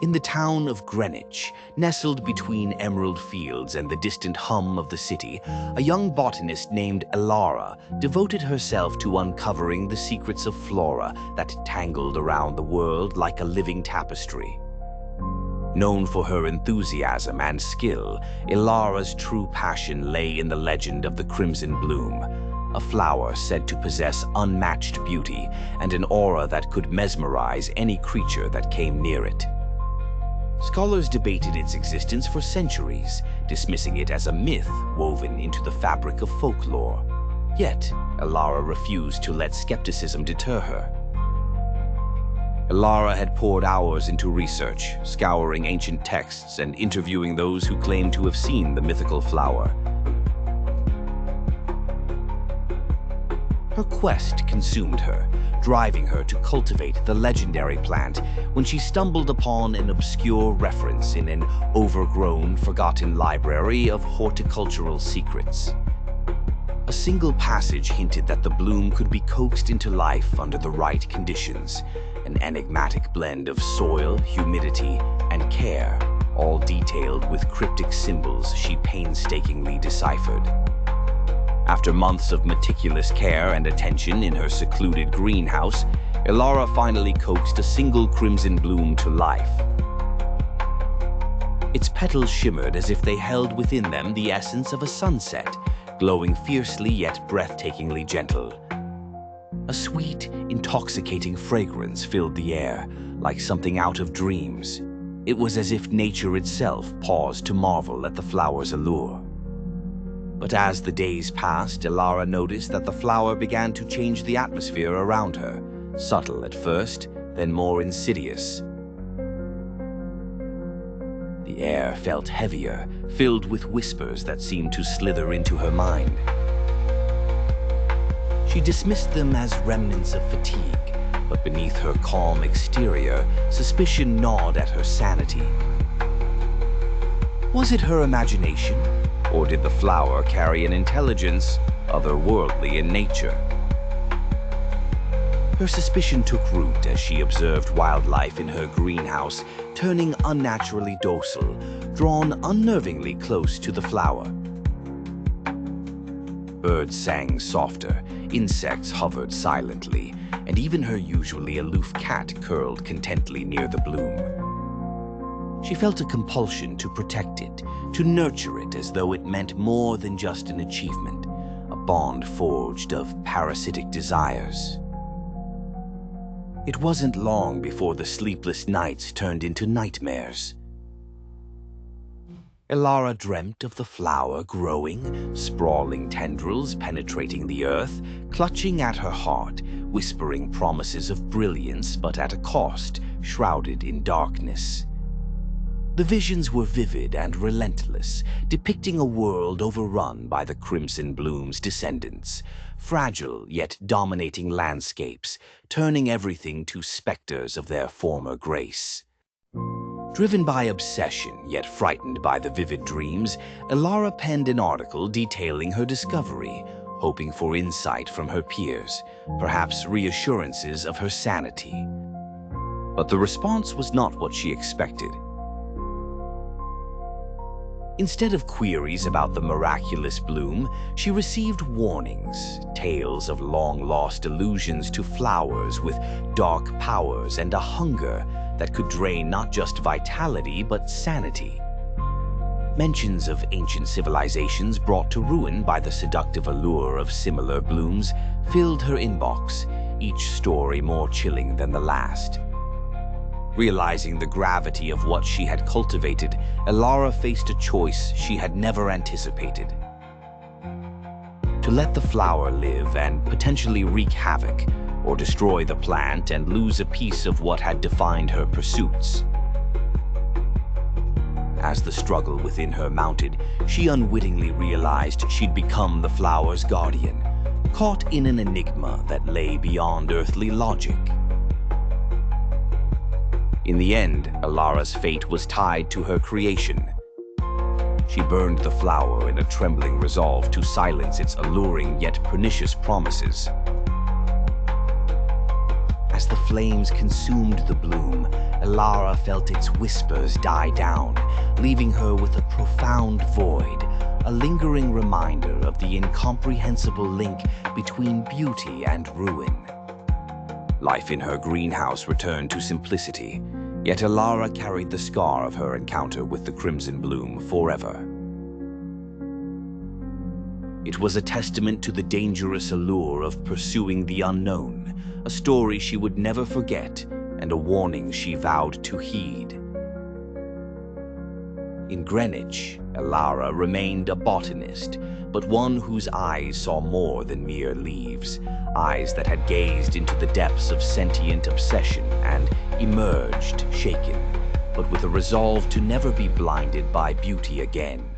In the town of Greenwich, nestled between emerald fields and the distant hum of the city, a young botanist named Allure devoted herself to uncovering the secrets of flora that tangled around the world like a living tapestry. Known for her enthusiasm and skill, Allure's true passion lay in the legend of the crimson bloom, a flower said to possess unmatched beauty and an aura that could mesmerize any creature that came near it. Scholars debated its existence for centuries, dismissing it as a myth woven into the fabric of folklore. Yet, Allure refused to let skepticism deter her. Allure had poured hours into research, scouring ancient texts and interviewing those who claimed to have seen the mythical flower. Her quest consumed her, driving her to cultivate the legendary plant when she stumbled upon an obscure reference in an overgrown, forgotten library of horticultural secrets. A single passage hinted that the bloom could be coaxed into life under the right conditions, an enigmatic blend of soil, humidity, and care, all detailed with cryptic symbols she painstakingly deciphered. After months of meticulous care and attention in her secluded greenhouse, Allure finally coaxed a single crimson bloom to life. Its petals shimmered as if they held within them the essence of a sunset, glowing fiercely yet breathtakingly gentle. A sweet, intoxicating fragrance filled the air, like something out of dreams. It was as if nature itself paused to marvel at the flower's allure. But as the days passed, Allure noticed that the flower began to change the atmosphere around her, subtle at first, then more insidious. The air felt heavier, filled with whispers that seemed to slither into her mind. She dismissed them as remnants of fatigue, but beneath her calm exterior, suspicion gnawed at her sanity. Was it her imagination? Or did the flower carry an intelligence otherworldly in nature? Her suspicion took root as she observed wildlife in her greenhouse, turning unnaturally docile, drawn unnervingly close to the flower. Birds sang softer, insects hovered silently, and even her usually aloof cat curled contentedly near the bloom. She felt a compulsion to protect it, to nurture it as though it meant more than just an achievement, a bond forged of parasitic desires. It wasn't long before the sleepless nights turned into nightmares. Allure dreamt of the flower growing, sprawling tendrils penetrating the earth, clutching at her heart, whispering promises of brilliance but at a cost, shrouded in darkness. The visions were vivid and relentless, depicting a world overrun by the crimson bloom's descendants, fragile yet dominating landscapes, turning everything to specters of their former grace. Driven by obsession, yet frightened by the vivid dreams, Allure penned an article detailing her discovery, hoping for insight from her peers, perhaps reassurances of her sanity. But the response was not what she expected. Instead of queries about the miraculous bloom, she received warnings, tales of long-lost allusions to flowers with dark powers and a hunger that could drain not just vitality but sanity. Mentions of ancient civilizations brought to ruin by the seductive allure of similar blooms filled her inbox, each story more chilling than the last. Realizing the gravity of what she had cultivated, Allure faced a choice she had never anticipated. To let the flower live and potentially wreak havoc, or destroy the plant and lose a piece of what had defined her pursuits. As the struggle within her mounted, she unwittingly realized she'd become the flower's guardian, caught in an enigma that lay beyond earthly logic. In the end, Allure's fate was tied to her creation. She burned the flower in a trembling resolve to silence its alluring yet pernicious promises. As the flames consumed the bloom, Elara felt its whispers die down, leaving her with a profound void, a lingering reminder of the incomprehensible link between beauty and ruin. Life in her greenhouse returned to simplicity, yet Elara carried the scar of her encounter with the crimson bloom forever. It was a testament to the dangerous allure of pursuing the unknown, a story she would never forget, and a warning she vowed to heed. In Greenwich, Elara remained a botanist, but one whose eyes saw more than mere leaves, eyes that had gazed into the depths of sentient obsession and emerged shaken, but with a resolve to never be blinded by beauty again.